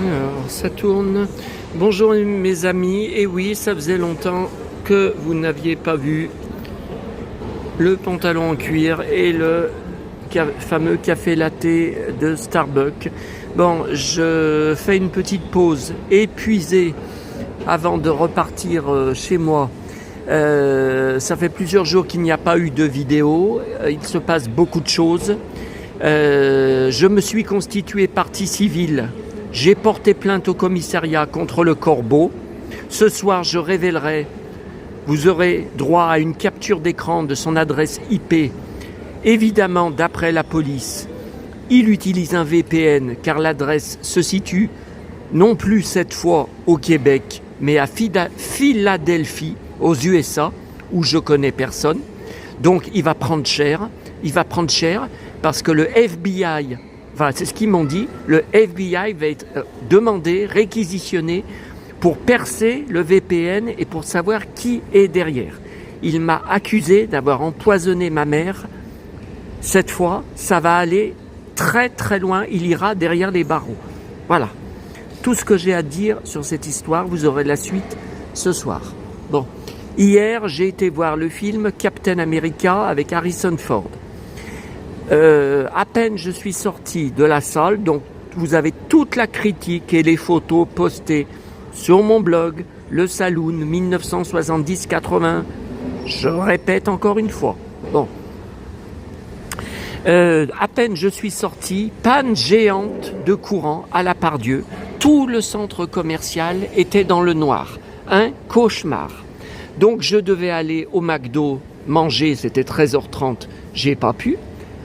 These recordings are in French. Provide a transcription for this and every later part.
Alors, ça tourne. Bonjour mes amis, et oui, ça faisait longtemps que vous n'aviez pas vu le pantalon en cuir et le fameux café latte de Starbucks. Bon, je fais une petite pause épuisée avant de repartir chez moi. Ça fait plusieurs jours qu'il n'y a pas eu de vidéo, il se passe beaucoup de choses. Je me suis constitué partie civile. J'ai porté plainte au commissariat contre le Corbeau. Ce soir, je révélerai, vous aurez droit à une capture d'écran de son adresse IP. Évidemment, d'après la police, il utilise un VPN car l'adresse se situe non plus cette fois au Québec, mais à Philadelphie, aux USA, où je connais personne. Donc, il va prendre cher. Il va prendre cher parce que le FBI... Enfin, c'est ce qu'ils m'ont dit, le FBI va être demandé, réquisitionné pour percer le VPN et pour savoir qui est derrière. Il m'a accusé d'avoir empoisonné ma mère. Cette fois, ça va aller très très loin, il ira derrière les barreaux. Voilà, tout ce que j'ai à dire sur cette histoire, vous aurez la suite ce soir. Bon, hier, j'ai été voir le film Captain America avec Harrison Ford. À peine je suis sorti de la salle, donc vous avez toute la critique et les photos postées sur mon blog, le Saloon 1970-80. Je répète encore une fois. Bon. À peine je suis sorti, panne géante de courant à la Pardieu. Tout le centre commercial était dans le noir. Un cauchemar. Donc je devais aller au McDo manger, c'était 13h30, j'ai pas pu.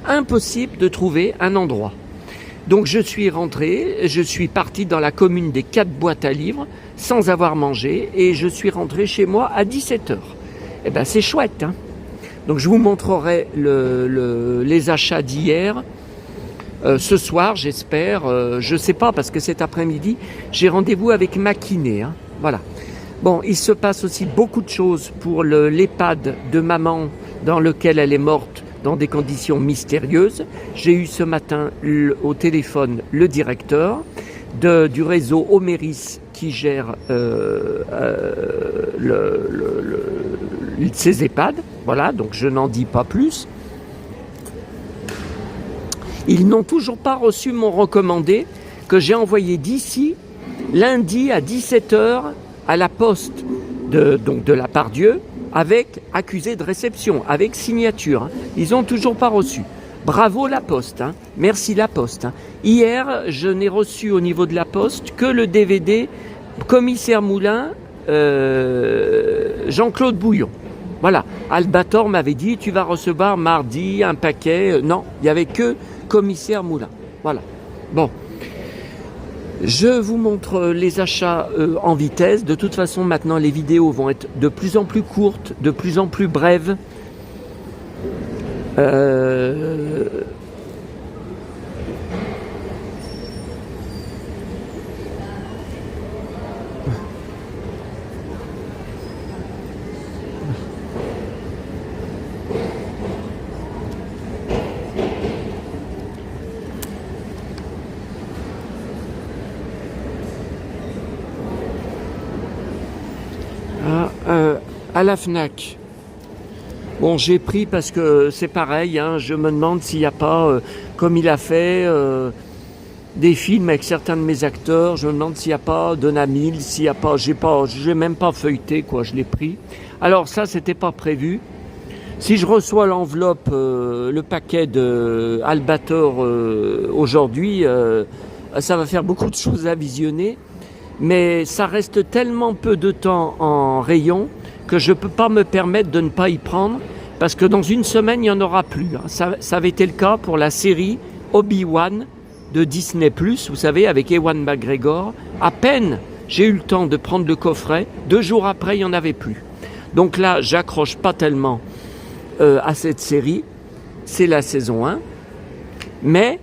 Impossible de trouver un endroit. Donc je suis rentré, je suis parti dans la commune des 4 boîtes à livres sans avoir mangé et je suis rentré chez moi à 17h. Eh ben c'est chouette, hein. Donc je vous montrerai les achats d'hier. Ce soir, j'espère, je sais pas parce que cet après-midi, j'ai rendez-vous avec ma kiné, hein. Voilà. Bon, il se passe aussi beaucoup de choses pour l'EHPAD de maman dans lequel elle est morte dans des conditions mystérieuses. J'ai eu ce matin au téléphone le directeur du réseau Oméris qui gère ces EHPAD. Voilà, donc je n'en dis pas plus. Ils n'ont toujours pas reçu mon recommandé que j'ai envoyé d'ici lundi à 17h à la poste de la Pardieu, avec accusé de réception, avec signature. Hein. Ils n'ont toujours pas reçu. Bravo la Poste, hein. Merci la Poste. Hein. Hier, je n'ai reçu au niveau de la Poste que le DVD Commissaire Moulin, Jean-Claude Bouillon. Voilà, Albator m'avait dit, tu vas recevoir mardi un paquet. Non, il n'y avait que Commissaire Moulin. Voilà, bon. Je vous montre les achats en vitesse. De toute façon, maintenant, les vidéos vont être de plus en plus courtes, de plus en plus brèves. À la Fnac. Bon, j'ai pris parce que c'est pareil, hein, je me demande s'il n'y a pas, comme il a fait, des films avec certains de mes acteurs, je me demande s'il n'y a pas Donamille, s'il n'y a pas, j'ai même pas feuilleté, quoi, je l'ai pris. Alors ça, c'était pas prévu. Si je reçois l'enveloppe, le paquet de Albator aujourd'hui, ça va faire beaucoup de choses à visionner, mais ça reste tellement peu de temps en rayon que je ne peux pas me permettre de ne pas y prendre, parce que dans une semaine, il n'y en aura plus. Ça avait été le cas pour la série Obi-Wan de Disney+, vous savez, avec Ewan McGregor. À peine j'ai eu le temps de prendre le coffret, 2 jours après, il n'y en avait plus. Donc là, j'accroche pas tellement à cette série. C'est la saison 1. Mais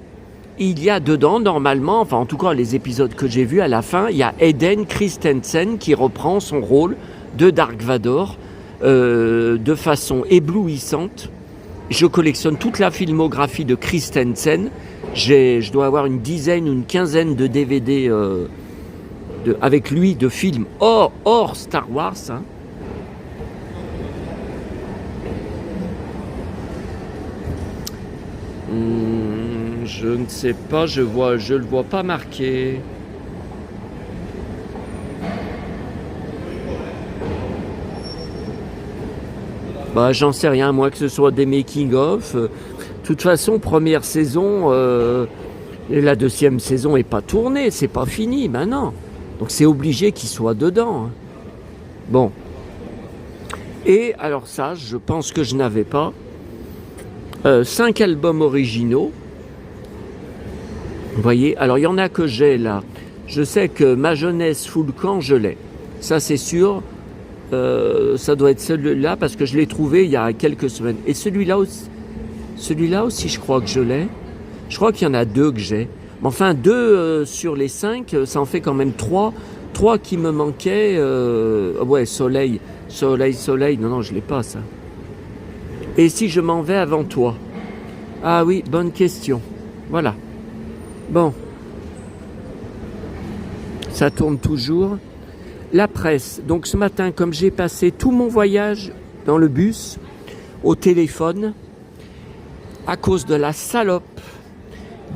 il y a dedans, normalement, enfin en tout cas les épisodes que j'ai vus à la fin, il y a Hayden Christensen qui reprend son rôle de Dark Vador de façon éblouissante. Je collectionne toute la filmographie de Christensen. Je dois avoir une dizaine ou une quinzaine de DVD avec lui de films hors Star Wars. Hein. Je ne sais pas, je le vois pas marqué. Bah, j'en sais rien, moi, que ce soit des making-of. De toute façon, première saison, et la deuxième saison n'est pas tournée, c'est pas fini maintenant. Donc c'est obligé qu'il soit dedans. Hein. Bon. Et alors ça, je pense que je n'avais pas. 5 albums originaux. Vous voyez, alors il y en a que j'ai là. Je sais que Ma jeunesse full camp, je l'ai. Ça c'est sûr. Ça doit être celui-là parce que je l'ai trouvé il y a quelques semaines. Et celui-là aussi, je crois que je l'ai. Je crois qu'il y en a 2 que j'ai. Mais enfin, 2 sur les 5, ça en fait quand même 3. 3 qui me manquaient. Ouais, soleil. Non, je l'ai pas ça. Et si je m'en vais avant toi? Ah oui, bonne question. Voilà. Bon. Ça tourne toujours. La presse. Donc ce matin, comme j'ai passé tout mon voyage dans le bus, au téléphone, à cause de la salope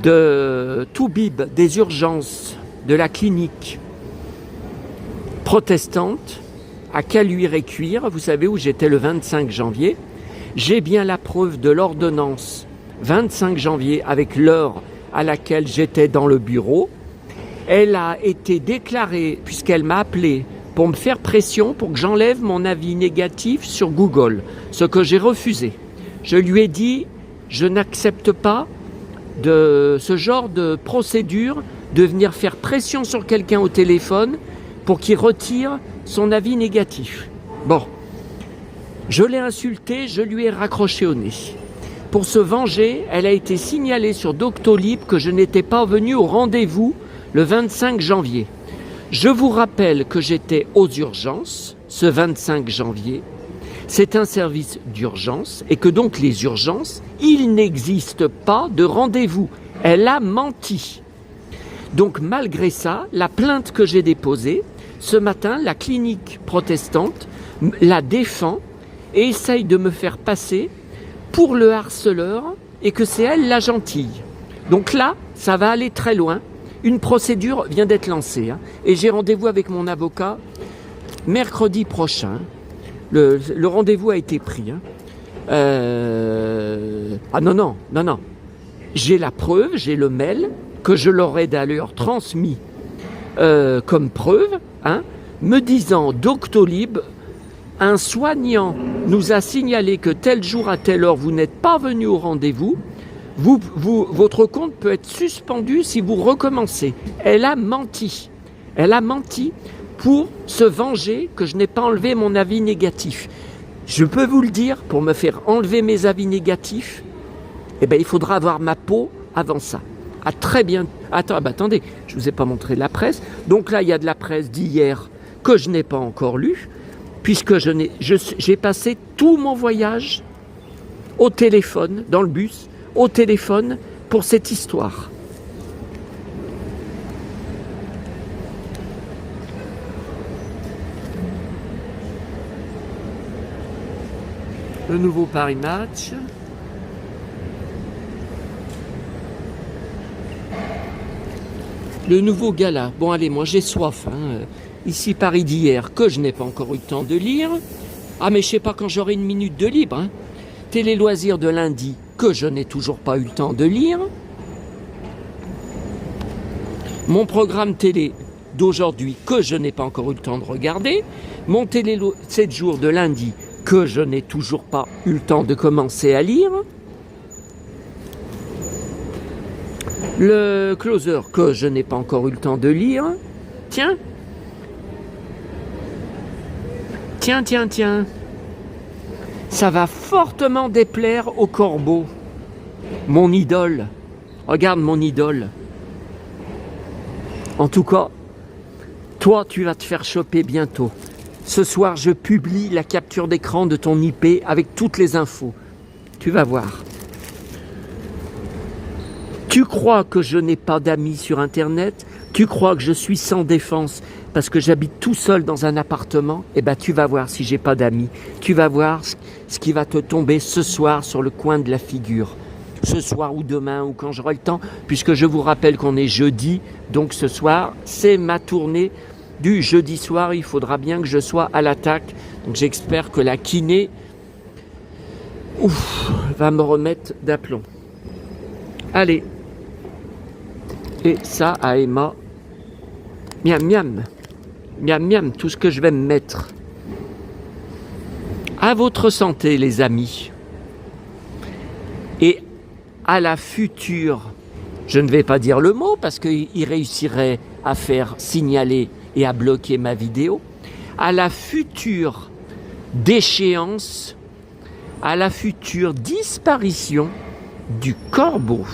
de Toubib, des urgences de la clinique protestante à Caluire-et-Cuire, vous savez où j'étais le 25 janvier, j'ai bien la preuve de l'ordonnance 25 janvier avec l'heure à laquelle j'étais dans le bureau. Elle a été déclarée, puisqu'elle m'a appelé pour me faire pression pour que j'enlève mon avis négatif sur Google, ce que j'ai refusé. Je lui ai dit, je n'accepte pas de ce genre de procédure, de venir faire pression sur quelqu'un au téléphone pour qu'il retire son avis négatif. Bon, je l'ai insulté, je lui ai raccroché au nez. Pour se venger, elle a été signalée sur Doctolib que je n'étais pas venu au rendez-vous le 25 janvier. Je vous rappelle que j'étais aux urgences ce 25 janvier. C'est un service d'urgence et que donc les urgences, il n'existe pas de rendez-vous. Elle a menti. Donc malgré ça, la plainte que j'ai déposée, ce matin, la clinique protestante la défend et essaye de me faire passer pour le harceleur et que c'est elle la gentille. Donc là, ça va aller très loin. Une procédure vient d'être lancée hein, et j'ai rendez-vous avec mon avocat mercredi prochain. Le rendez-vous a été pris. Hein. Ah non. J'ai la preuve, j'ai le mail que je leur ai d'ailleurs transmis comme preuve, hein, me disant Doctolib, un soignant nous a signalé que tel jour à telle heure vous n'êtes pas venu au rendez-vous. Votre compte peut être suspendu si vous recommencez. Elle a menti. Elle a menti pour se venger que je n'ai pas enlevé mon avis négatif. Je peux vous le dire, pour me faire enlever mes avis négatifs, eh ben, il faudra avoir ma peau avant ça. Ah, très bien. Attendez, je ne vous ai pas montré la presse. Donc là, il y a de la presse d'hier que je n'ai pas encore lue, puisque j'ai passé tout mon voyage au téléphone, dans le bus, au téléphone pour cette histoire. Le nouveau Paris Match. Le nouveau gala. Bon allez, moi j'ai soif. Hein. Ici Paris d'hier, que je n'ai pas encore eu le temps de lire. Ah mais je sais pas quand j'aurai une minute de libre. Hein. Télé loisirs de lundi, que je n'ai toujours pas eu le temps de lire. Mon programme télé d'aujourd'hui, que je n'ai pas encore eu le temps de regarder. Mon télé 7 jours de lundi, que je n'ai toujours pas eu le temps de commencer à lire. Le closer, que je n'ai pas encore eu le temps de lire. Tiens. Ça va fortement déplaire au corbeau. Mon idole. Regarde mon idole. En tout cas, toi, tu vas te faire choper bientôt. Ce soir, je publie la capture d'écran de ton IP avec toutes les infos. Tu vas voir. Tu crois que je n'ai pas d'amis sur Internet? Tu crois que je suis sans défense parce que j'habite tout seul dans un appartement? Eh bien, tu vas voir si j'ai pas d'amis. Tu vas voir ce qui va te tomber ce soir sur le coin de la figure. Ce soir ou demain ou quand j'aurai le temps, puisque je vous rappelle qu'on est jeudi, donc ce soir, c'est ma tournée du jeudi soir. Il faudra bien que je sois à l'attaque. Donc j'espère que la kiné va me remettre d'aplomb. Allez. Et ça à Emma. Miam miam. Miam miam, tout ce que je vais me mettre. À votre santé, les amis. Et à la future, je ne vais pas dire le mot parce qu'il réussirait à faire signaler et à bloquer ma vidéo. À la future déchéance, à la future disparition du corbeau.